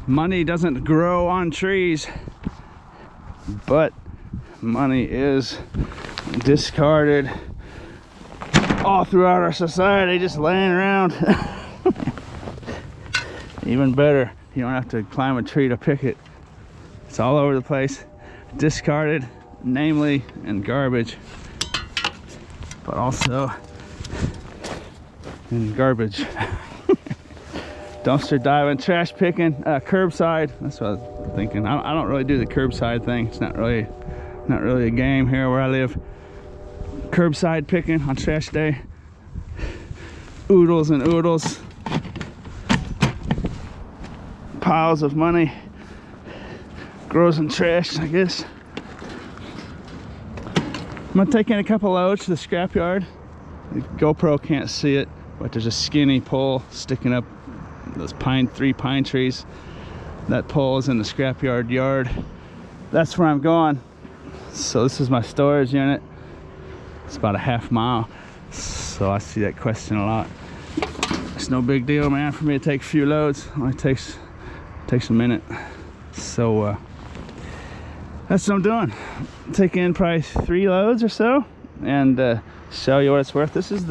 Money doesn't grow on trees, but money is discarded all throughout our society, just laying around. Even better, you don't have to climb a tree to pick it. It's all over the place, discarded, namely in garbage, but also in garbage. Dumpster diving, trash picking, curbside. That's what I was thinking. I don't really do the curbside thing. It's not really a game here where I live. Curbside picking on trash day. Oodles and oodles. Piles of money. Grows in trash, I guess. I'm gonna take in a couple loads to the scrapyard. The GoPro can't see it, but there's a skinny pole sticking up those three pine trees. That pole is in the scrapyard yard. That's where I'm going. So this is my storage unit. It's about a half mile. So I see that question a lot. It's no big deal, man, for me to take a few loads. It only takes a minute. So that's what I'm doing. Take in probably 3 loads or so and show you what it's worth. This is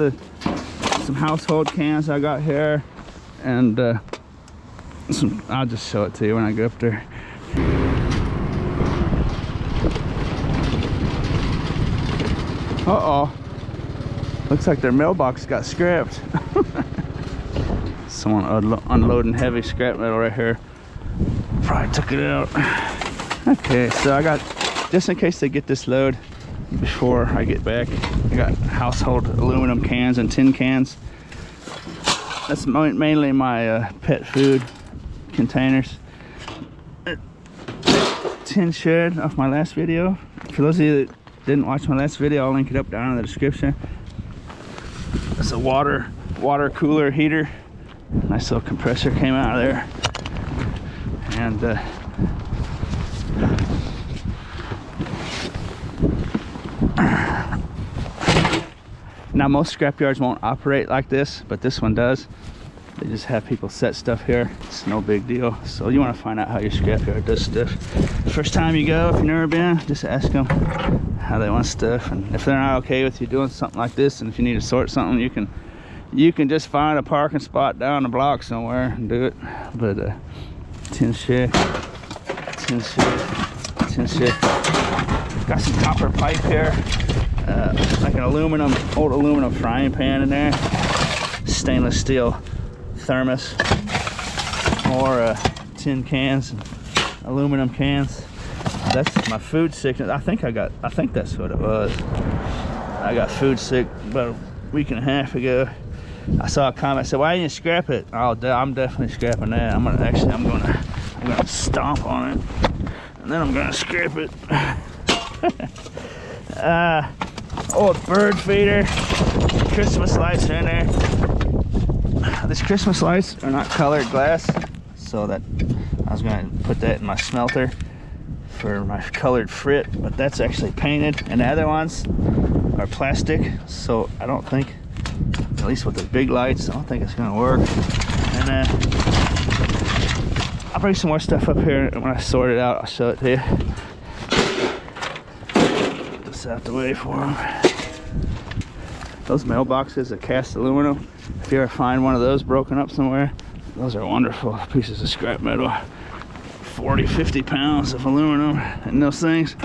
some household cans I got here, and I'll just show it to you when I go up there. Uh-oh. Looks like their mailbox got scrapped. Someone unloading heavy scrap metal right here. Probably took it out. Okay, so I got, just in case they get this load before I get back, I got household aluminum cans and tin cans. That's mainly my pet food containers. Tin shed off my last video. For those of you that didn't watch my last video, I'll link it up down in the description. It's a water cooler heater. Nice little compressor came out of there. And now most scrapyards won't operate like this, but this one does. They just have people set stuff here. It's no big deal. So you want to find out how your scrapyard does stuff. First time you go, if you've never been, just ask them how they want stuff. And if they're not okay with you doing something like this, and if you need to sort something, you can just find a parking spot down the block somewhere and do it. But tin shed. Got some copper pipe here. Like an old aluminum frying pan in there. Stainless steel thermos. More tin cans and aluminum cans. That's my food sickness. I think that's what it was. I got food sick about a week and a half ago. I saw a comment said, "Why didn't you scrap it?" Oh, I'm definitely scrapping that. I'm gonna stomp on it, and then I'm gonna scrap it. Old bird feeder. Christmas lights are in there. These Christmas lights are not colored glass, so that I was gonna put that in my smelter for my colored frit, but that's actually painted, and the other ones are plastic, so I don't think, at least with the big lights, I don't think it's gonna work. And I'll bring some more stuff up here, and when I sort it out, I'll show it to you. Get this out the way for them. Those mailboxes are cast aluminum. If you ever find one of those broken up somewhere, those are wonderful pieces of scrap metal. 40, 50 pounds of aluminum in those things.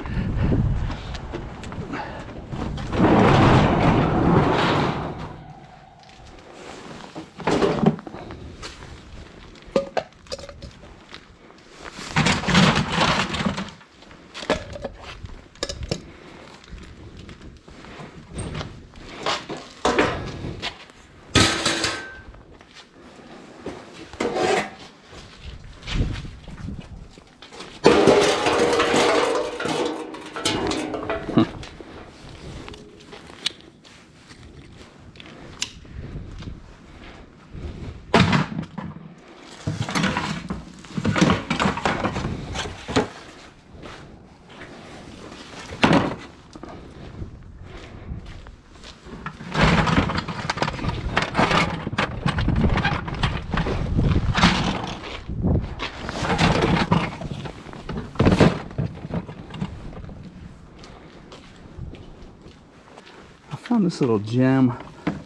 found this little gem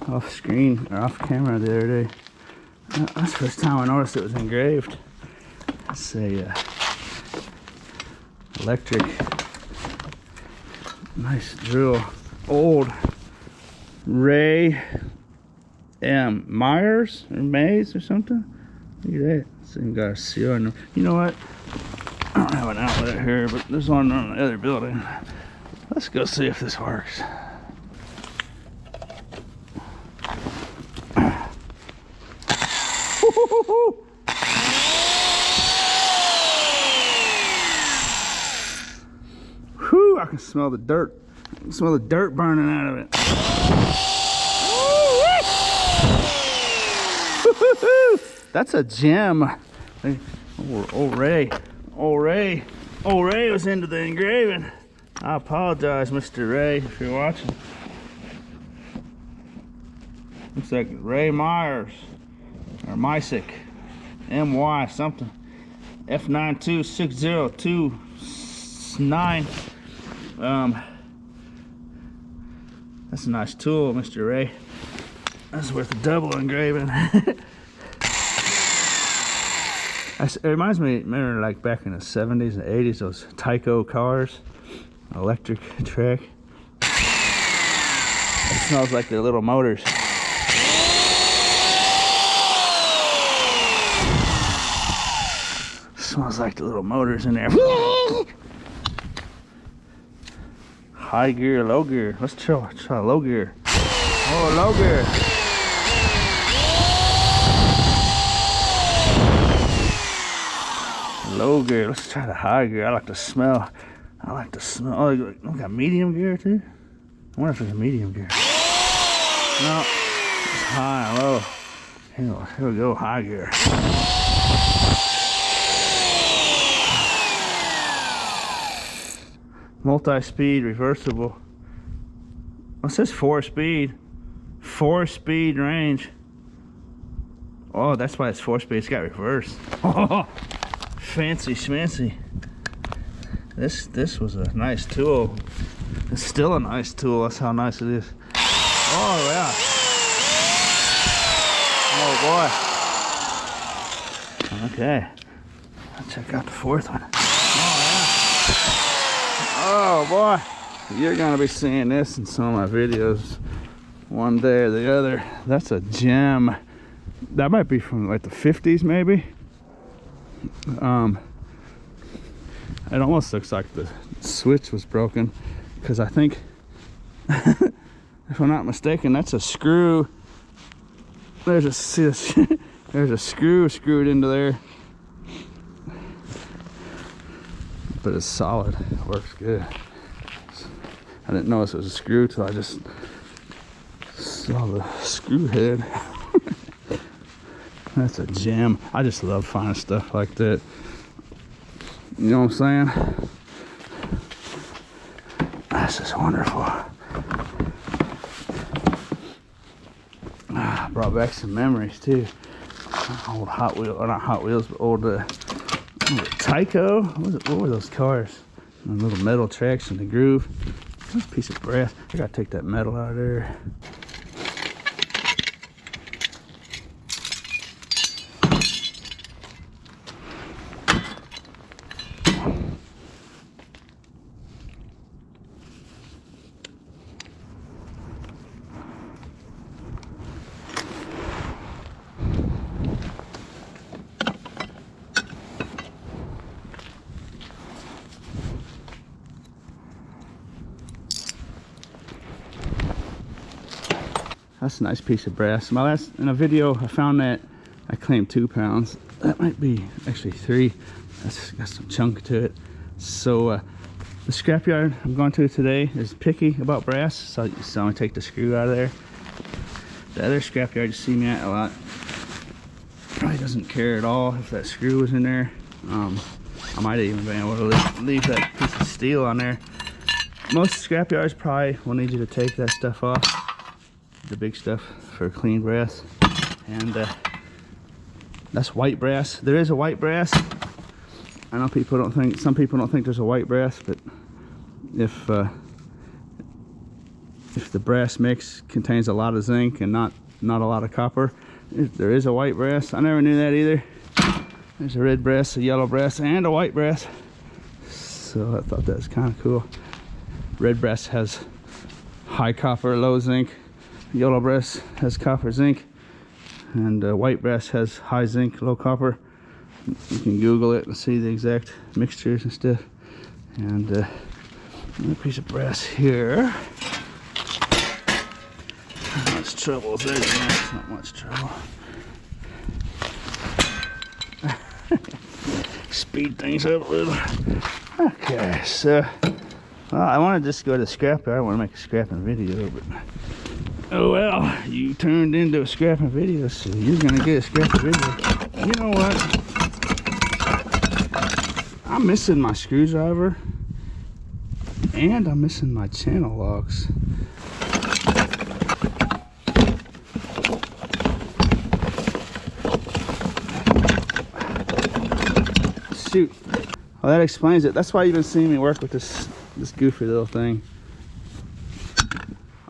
off screen or off camera the other day. That's the first time I noticed it was engraved. It's a electric, nice drill, old Ray Myers or Mays or something. Look at that. It's even got a seal on them. You know what? I don't have an outlet here, but there's one on the other building. Let's go see if this works. Whew, I can smell the dirt. I can smell the dirt burning out of it. That's a gem. Old Ray was into the engraving. I apologize, Mr. Ray, if you're watching. Looks like Ray Myers or Mysick, MY something, F9260229. That's a nice tool, Mr. Ray. That's worth a double engraving. It reminds me, remember like back in the 70s and 80s, those Tyco cars, electric track. It smells like their little motors. Smells like the little motors in there. High gear, low gear. Let's try low gear. Oh, low gear. Low gear. Let's try the high gear. I like the smell. Oh, we got medium gear too. I wonder if there's a medium gear. No, it's high and low. Here we go, high gear. Multi-speed, reversible. Well, it says 4-speed. 4-speed range. Oh, that's why it's 4-speed. It's got reverse. Oh, fancy schmancy. This was a nice tool. It's still a nice tool. That's how nice it is. Oh yeah. Oh boy. Okay. Let's check out the fourth one. Oh boy, you're gonna be seeing this in some of my videos one day or the other. That's a gem. That might be from like the 50s maybe. It almost looks like the switch was broken, because I think, if I'm not mistaken, that's a screw. There's a screw screwed into there. But it's solid. It works good. I didn't notice it was a screw till I just saw the screw head. That's a gem. I just love finding stuff like that. You know what I'm saying? This is wonderful. Brought back some memories too. Old Hot Wheels, or not Hot Wheels, but old Tyco. What were those cars? The little metal tracks in the groove. This piece of brass. I gotta take that metal out of there. That's a nice piece of brass. In a video I found that I claimed 2 pounds. That might be actually 3. That's got some chunk to it. So the scrapyard I'm going to today is picky about brass, so I'm gonna take the screw out of there. The other scrapyard you see me at a lot probably doesn't care at all if that screw was in there. I might have even been able to leave that piece of steel on there. Most scrapyards probably will need you to take that stuff off, the big stuff, for clean brass. And that's white brass. There is a white brass. I know some people don't think there's a white brass, but if if the brass mix contains a lot of zinc and not a lot of copper. There is a white brass. I never knew that either. There's a red brass, a yellow brass, and a white brass. So I thought that was kind of cool. Red brass has high copper, low zinc. Yellow brass has copper, zinc. And white brass has high zinc, low copper. You can Google it and see the exact mixtures and stuff. And another piece of brass here. Not much trouble with that. It's not much trouble. Speed things up a little. Okay, so well, I want to just go to the scrapyard. I want to make a scrapping video, but oh well, you turned into a scrapping video, so you're gonna get a scrapping video. You know what? I'm missing my screwdriver, and I'm missing my channel locks. Shoot. Well, that explains it. That's why you've been seeing me work with this goofy little thing.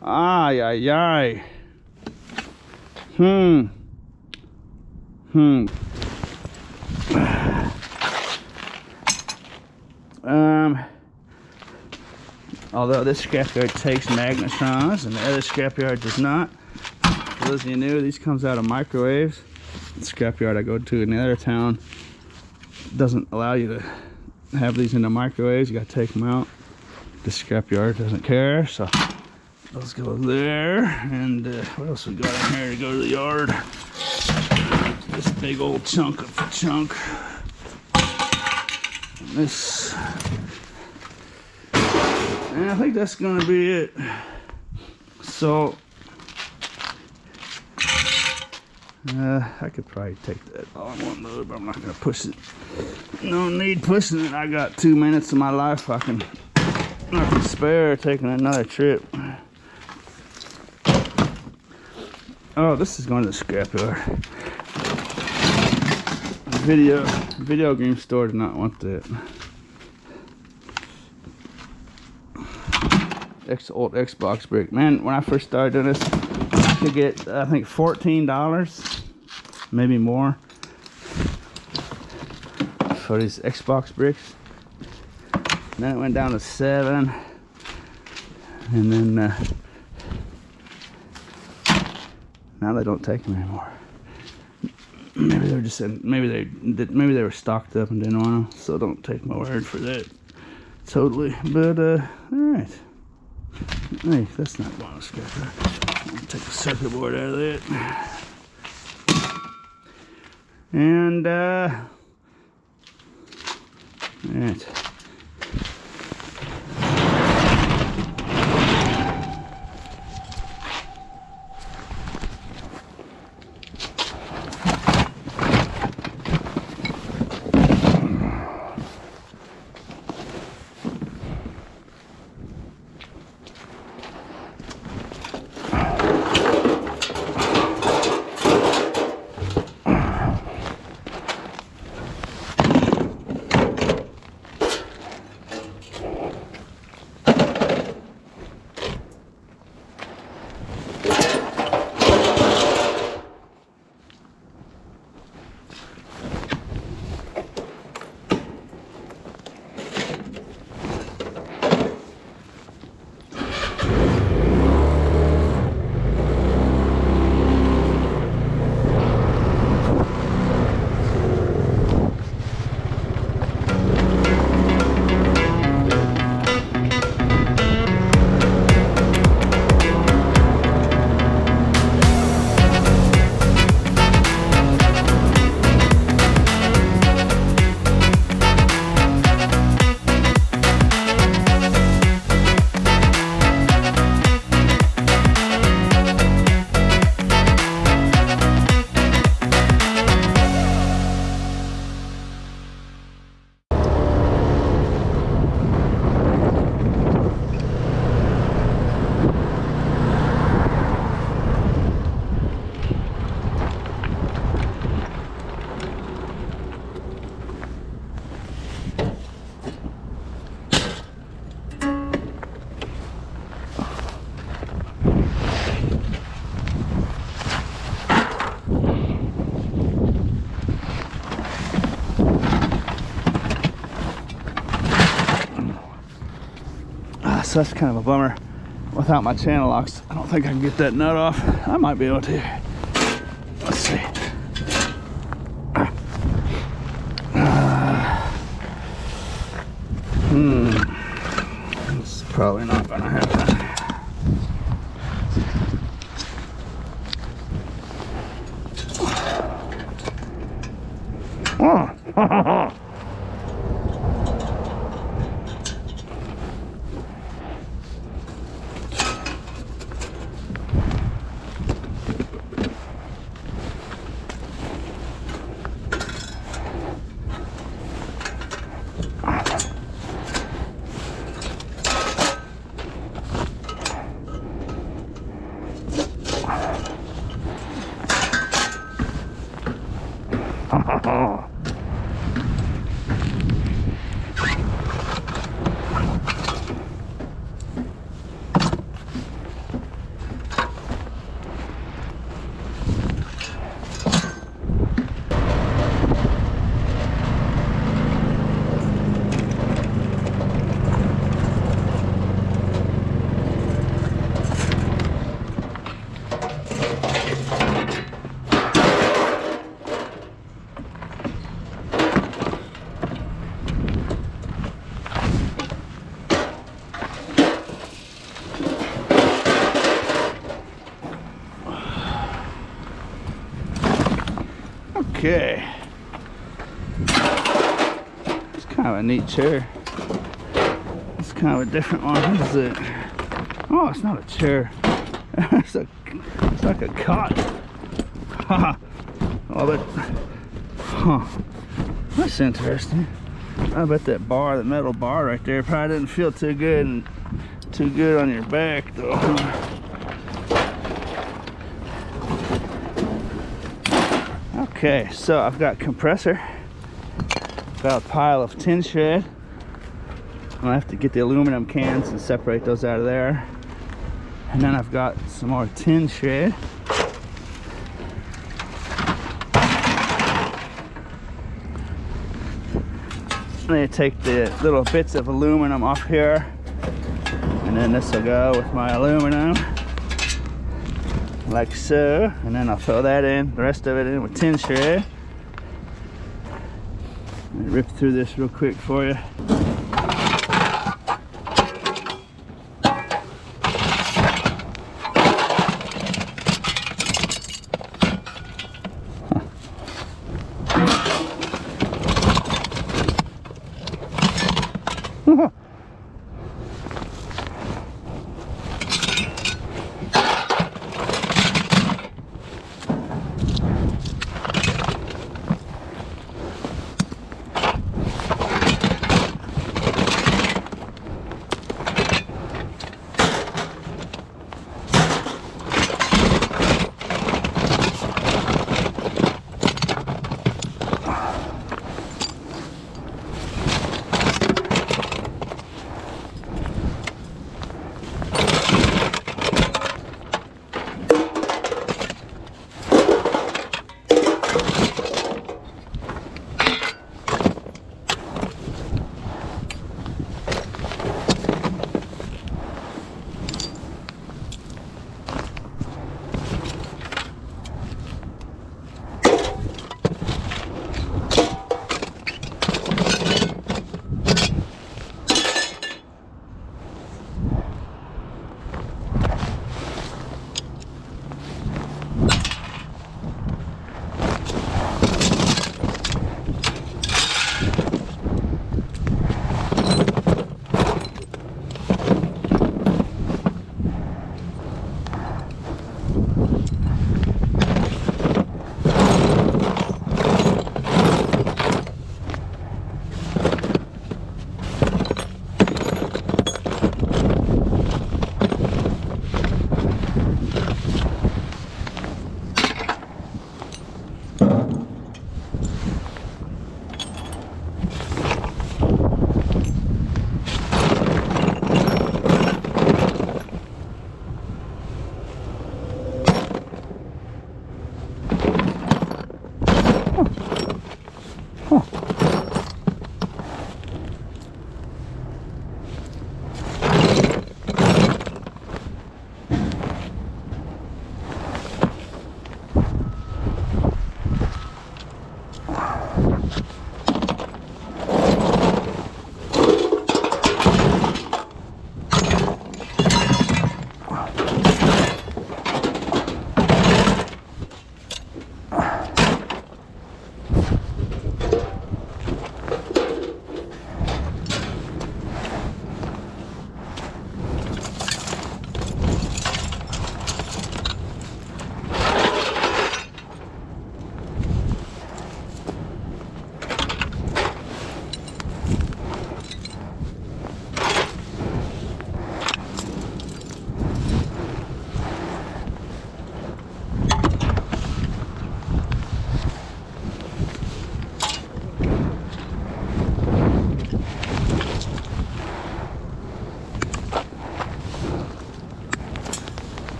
Ay, ay, ay. Although this scrapyard takes magnetrons and the other scrapyard does not. For those of you new, these comes out of microwaves. The scrapyard I go to in the other town doesn't allow you to have these in the microwaves. You gotta take them out. The scrapyard doesn't care, so those go there. And what else we got in here to go to the yard? This big old chunk of junk. And this. And I think that's gonna be it. So I could probably take that all in one load, but I'm not gonna push it. No need pushing it. I got 2 minutes of my life I can spare taking another trip. Oh, this is going to the scrapyard. Video game store did not want that. Old Xbox brick. Man, when I first started doing this, I could get I think $14, maybe more, for these Xbox bricks. And then it went down to 7, and then now they don't take them anymore. Maybe they're just maybe they were stocked up and didn't want them, so don't take my word for that totally. But all right. Hey, that's not one scraper. I'm gonna take the circuit board out of that. And alright. So that's kind of a bummer. Without my channel locks, I don't think I can get that nut off. I might be able to. Let's see. It's probably not gonna happen. Oh. Okay. It's kind of a neat chair. It's kind of a different one. What is it? Oh, it's not a chair. It's like a cot. Haha. Oh, but huh. That's interesting. I bet that bar, that metal bar right there, probably didn't feel too good on your back though. Okay, so I've got compressor, got a pile of tin shred. I'm gonna have to get the aluminum cans and separate those out of there. And then I've got some more tin shred. I'm gonna take the little bits of aluminum off here, and then this will go with my aluminum. Like so, and then I'll throw that in, the rest of it in with tin shred. Let me rip through this real quick for you.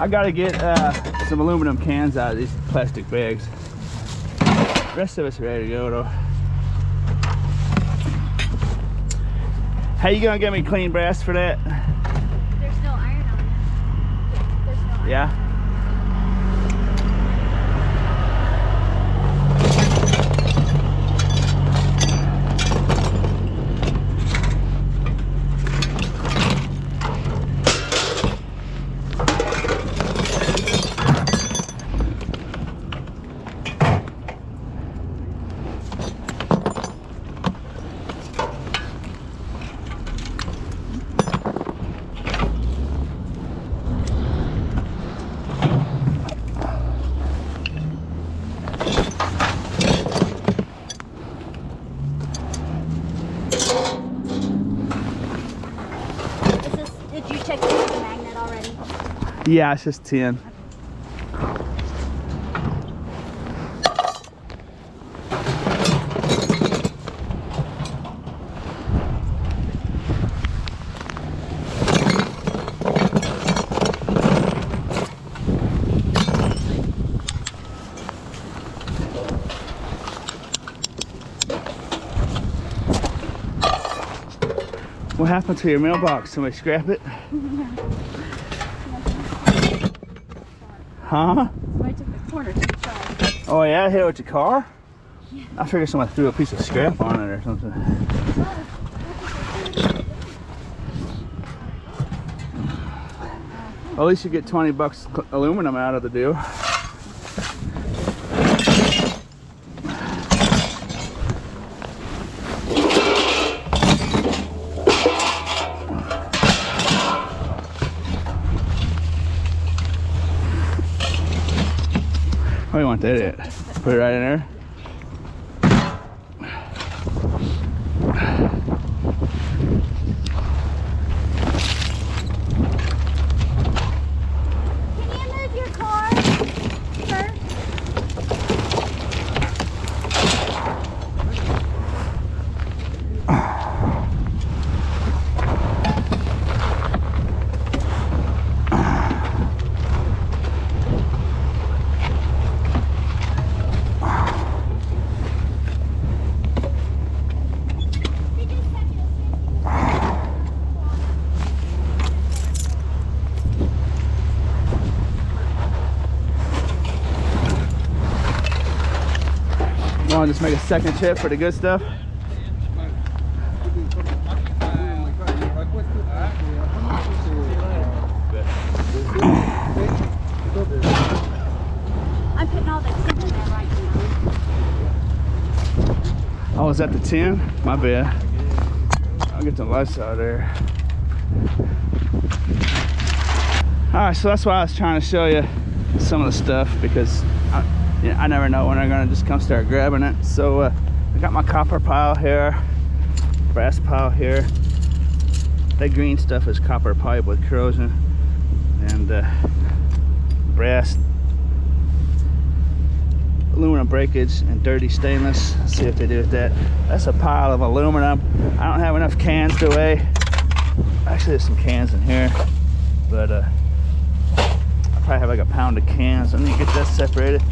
I gotta get some aluminum cans out of these plastic bags. The rest of us are ready to go though. How you gonna get me clean brass for that? There's no iron on it. There's no iron. Yeah. Did you check the magnet already? Yeah, it's just 10. What happened to your mailbox? Somebody scrap it? Huh? Somebody took the corner to the side. Oh yeah, hit with your car? Yeah. I figured somebody threw a piece of scrap on it or something. Well, at least you get 20 bucks aluminum out of the deal. What do you want that at? Put it right in there. Can you move your car, sir? Want to just make a second trip for the good stuff? I'm putting all the tin in there right now. Oh, is that the 10? My bad. I'll get the lights out of there. Alright, so that's why I was trying to show you some of the stuff, because I never know when they're gonna just come start grabbing it. So I got my copper pile here, brass pile here. That green stuff is copper pipe with corrosion, and brass, aluminum breakage, and dirty stainless. Let's see what they do with that. That's a pile of aluminum. I don't have enough cans to weigh. Actually, there's some cans in here, but I probably have like a pound of cans. I need to get that separated.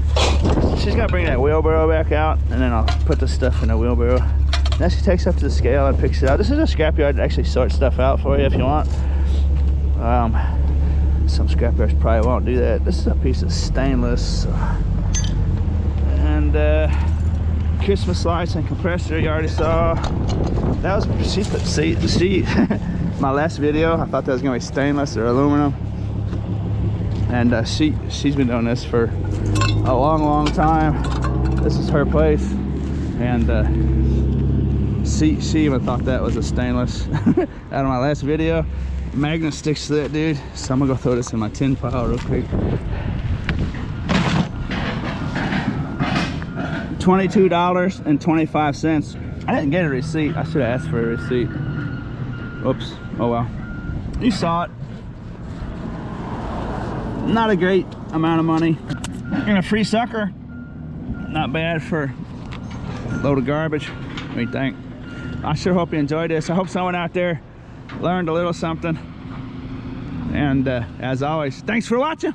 She's gonna bring that wheelbarrow back out, and then I'll put the stuff in the wheelbarrow. Then she takes it up to the scale and picks it out. This is a scrapyard that actually sorts stuff out for you if you want. Some scrapyards probably won't do that. This is a piece of stainless, and Christmas lights and compressor you already saw. That was see my last video. I thought that was gonna be stainless or aluminum. And she's been doing this for a long time. This is her place, and she even thought that was a stainless out of my last video. Magnet sticks to that, dude. So I'm gonna go throw this in my tin pile real quick. $22.25. I didn't get a receipt. I should have asked for a receipt. Oops. Oh well. You saw it. Not a great amount of money. And a free sucker. Not bad for a load of garbage. What do you think? I sure hope you enjoyed this. I hope someone out there learned a little something. And as always, thanks for watching.